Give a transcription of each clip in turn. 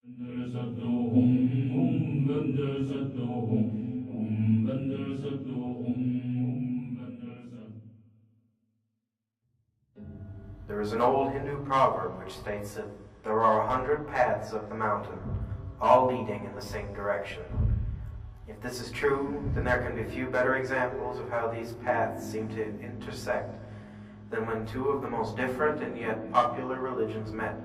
There is an old Hindu proverb which states that there are 100 paths up the mountain, all leading in the same direction. If this is true, then there can be few better examples of how these paths seem to intersect than when two of the most different and yet popular religions met,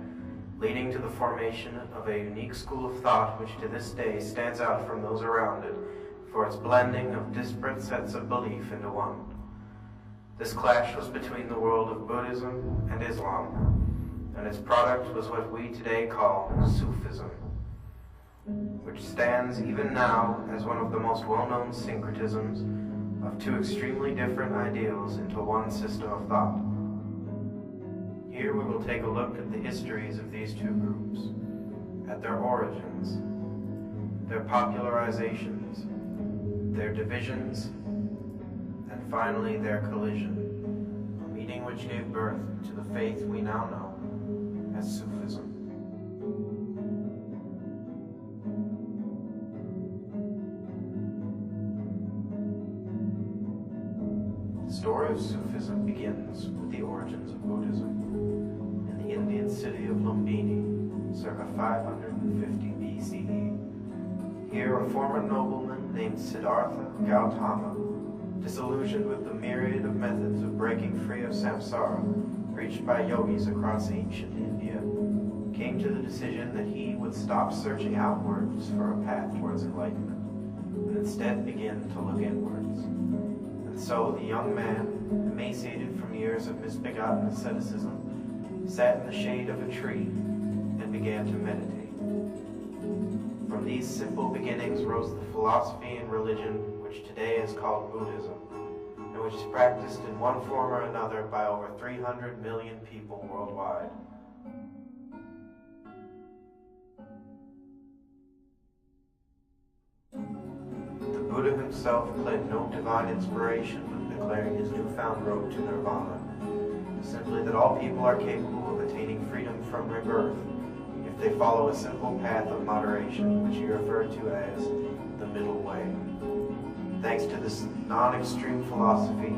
leading to the formation of a unique school of thought which to this day stands out from those around it for its blending of disparate sets of belief into one. This clash was between the world of Buddhism and Islam, and its product was what we today call Sufism, which stands even now as one of the most well-known syncretisms of two extremely different ideals into one system of thought. Here we will take a look at the histories of these two groups, at their origins, their popularizations, their divisions, and finally their collision, a meeting which gave birth to the faith we now know as Sufism. The story of Sufism begins with the origins of Buddhism in the Indian city of Lumbini, circa 550 BCE. Here a former nobleman named Siddhartha Gautama, disillusioned with the myriad of methods of breaking free of samsara preached by yogis across ancient India, came to the decision that he would stop searching outwards for a path towards enlightenment, and instead begin to look inwards. And so the young man, emaciated from years of misbegotten asceticism, sat in the shade of a tree and began to meditate. From these simple beginnings rose the philosophy and religion which today is called Buddhism, and which is practiced in one form or another by over 300 million people worldwide. The Buddha himself claimed no divine inspiration when declaring his newfound road to nirvana, simply that all people are capable of attaining freedom from rebirth if they follow a simple path of moderation, which he referred to as the middle way. Thanks to this non-extreme philosophy,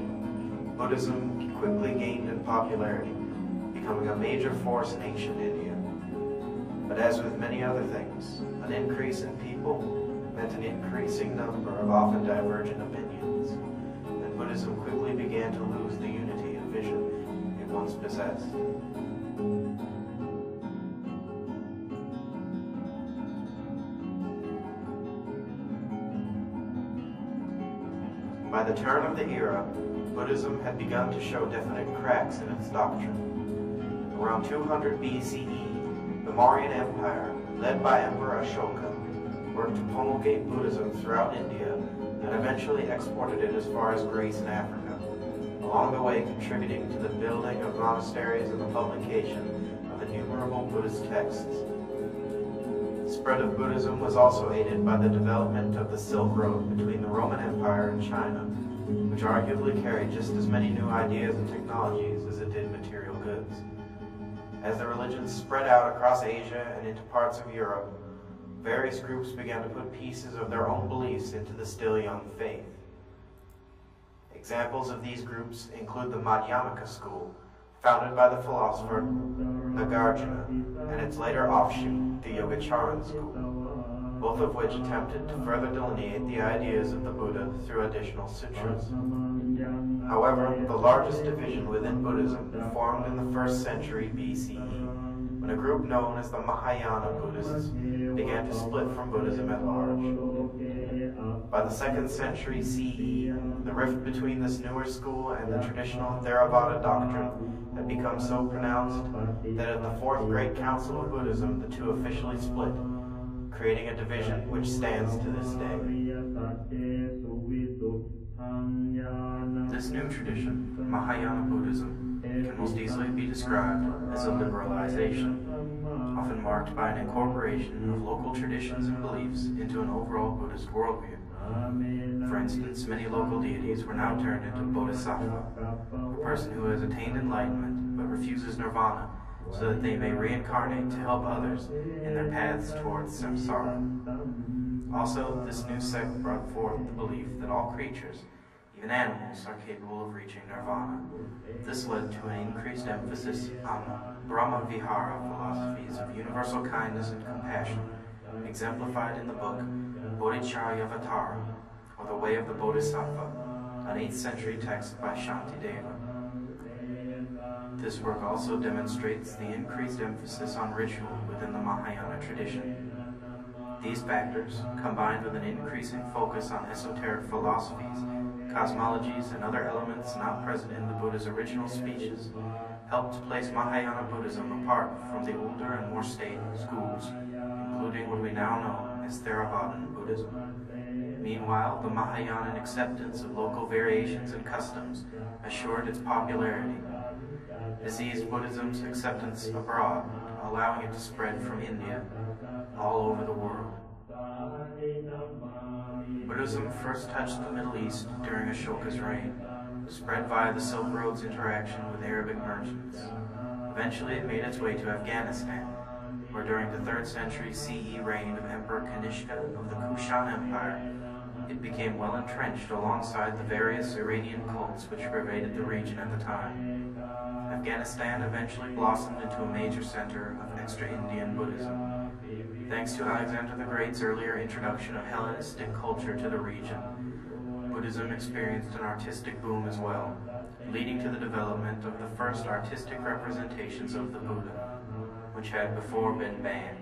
Buddhism quickly gained in popularity, becoming a major force in ancient India. But as with many other things, an increase in people meant an increasing number of often divergent opinions, and Buddhism quickly began to lose the unity of vision it once possessed. By the turn of the era, Buddhism had begun to show definite cracks in its doctrine. Around 200 BCE, the Mauryan Empire, led by Emperor Ashoka, worked to promulgate Buddhism throughout India and eventually exported it as far as Greece and Africa, along the way contributing to the building of monasteries and the publication of innumerable Buddhist texts. The spread of Buddhism was also aided by the development of the Silk Road between the Roman Empire and China, which arguably carried just as many new ideas and technologies as it did material goods. As the religions spread out across Asia and into parts of Europe, various groups began to put pieces of their own beliefs into the still young faith. Examples of these groups include the Madhyamaka school, founded by the philosopher Nagarjuna, and its later offshoot, the Yogacaran school, both of which attempted to further delineate the ideas of the Buddha through additional sutras. However, the largest division within Buddhism formed in the 1st century BCE, when a group known as the Mahayana Buddhists began to split from Buddhism at large. By the 2nd century CE, the rift between this newer school and the traditional Theravada doctrine had become so pronounced that at the 4th Great Council of Buddhism the two officially split, creating a division which stands to this day. This new tradition, Mahayana Buddhism, can most easily be described as a liberalization, often marked by an incorporation of local traditions and beliefs into an overall Buddhist worldview. For instance, many local deities were now turned into bodhisattva, a person who has attained enlightenment but refuses nirvana so that they may reincarnate to help others in their paths towards samsara. Also, this new sect brought forth the belief that all creatures, even animals, are capable of reaching nirvana. This led to an increased emphasis on Brahma-vihara philosophies of universal kindness and compassion, exemplified in the book Bodhicharyavatara, or The Way of the Bodhisattva, an 8th century text by Shantideva. This work also demonstrates the increased emphasis on ritual within the Mahayana tradition. These factors, combined with an increasing focus on esoteric philosophies, cosmologies, and other elements not present in the Buddha's original speeches, helped place Mahayana Buddhism apart from the older and more stable schools, including what we now know as Theravadan Buddhism. Meanwhile, the Mahayanan acceptance of local variations and customs assured its popularity. This eased Buddhism's acceptance abroad, allowing it to spread from India all over the world. Buddhism first touched the Middle East during Ashoka's reign, spread via the Silk Road's interaction with Arabic merchants. Eventually it made its way to Afghanistan, where during the 3rd century CE reign of Emperor Kanishka of the Kushan Empire, it became well entrenched alongside the various Iranian cults which pervaded the region at the time. Afghanistan eventually blossomed into a major center of extra-Indian Buddhism. Thanks to Alexander the Great's earlier introduction of Hellenistic culture to the region, Buddhism experienced an artistic boom as well, leading to the development of the first artistic representations of the Buddha, which had before been banned.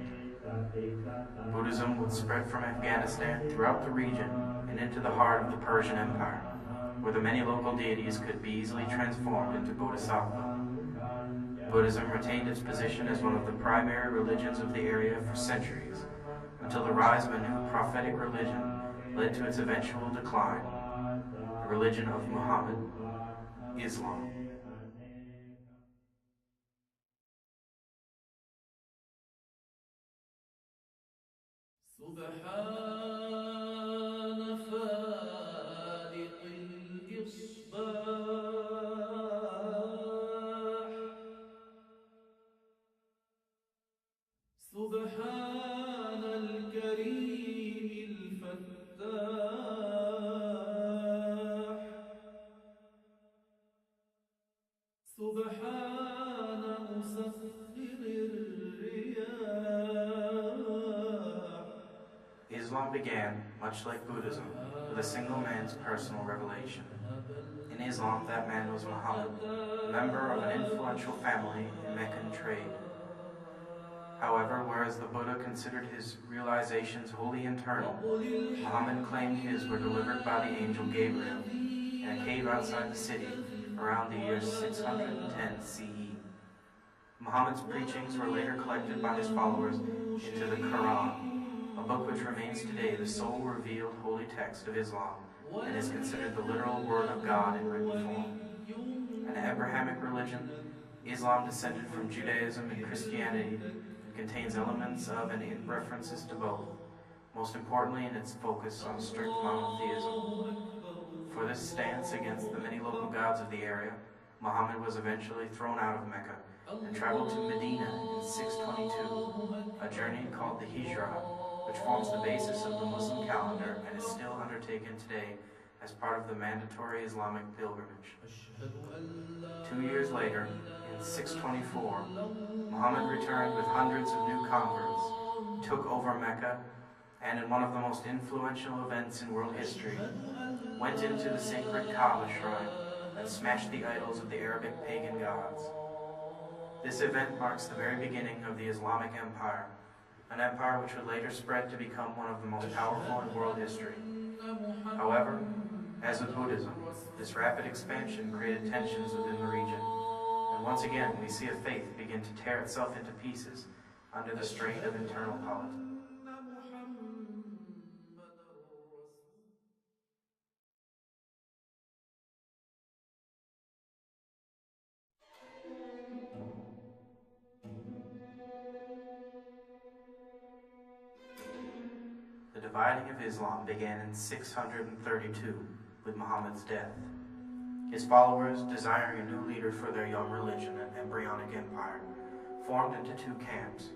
Buddhism would spread from Afghanistan throughout the region and into the heart of the Persian Empire, where the many local deities could be easily transformed into bodhisattva. Buddhism retained its position as one of the primary religions of the area for centuries, until the rise of a new prophetic religion led to its eventual decline, the religion of Muhammad, Islam. سبحان الكريم الفتاح سبحان مسخر الرياح. Islam began, much like Buddhism, with a single man's personal revelation. In Islam, that man was Muhammad, a member of an influential family in Meccan trade. However, whereas the Buddha considered his realizations wholly internal, Muhammad claimed his were delivered by the angel Gabriel in a cave outside the city around the year 610 CE. Muhammad's preachings were later collected by his followers into the Quran, a book which remains today the sole revealed holy text of Islam and is considered the literal word of God in written form. An Abrahamic religion, Islam descended from Judaism and Christianity, contains elements of and references to both, most importantly in its focus on strict monotheism. For this stance against the many local gods of the area, Muhammad was eventually thrown out of Mecca and traveled to Medina in 622, a journey called the Hijrah, which forms the basis of the Muslim calendar and is still undertaken today as part of the mandatory Islamic pilgrimage. 2 years later, in 624, Muhammad returned with hundreds of new converts, took over Mecca, and in one of the most influential events in world history, went into the sacred Kaaba shrine and smashed the idols of the Arabic pagan gods. This event marks the very beginning of the Islamic Empire, an empire which would later spread to become one of the most powerful in world history. However, as with Buddhism, this rapid expansion created tensions within the region, and once again we see a faith begin to tear itself into pieces under the strain of internal politics. The dividing of Islam began in 632 with Muhammad's death. His followers, desiring a new leader for their young religion and embryonic empire, formed into two camps.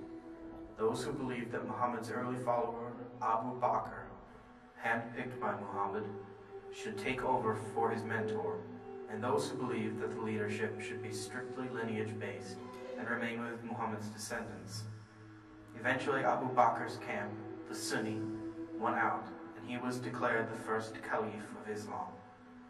Those who believed that Muhammad's early follower, Abu Bakr, handpicked by Muhammad, should take over for his mentor, and those who believed that the leadership should be strictly lineage-based and remain with Muhammad's descendants. Eventually, Abu Bakr's camp, the Sunni, won out, and he was declared the first Caliph of Islam.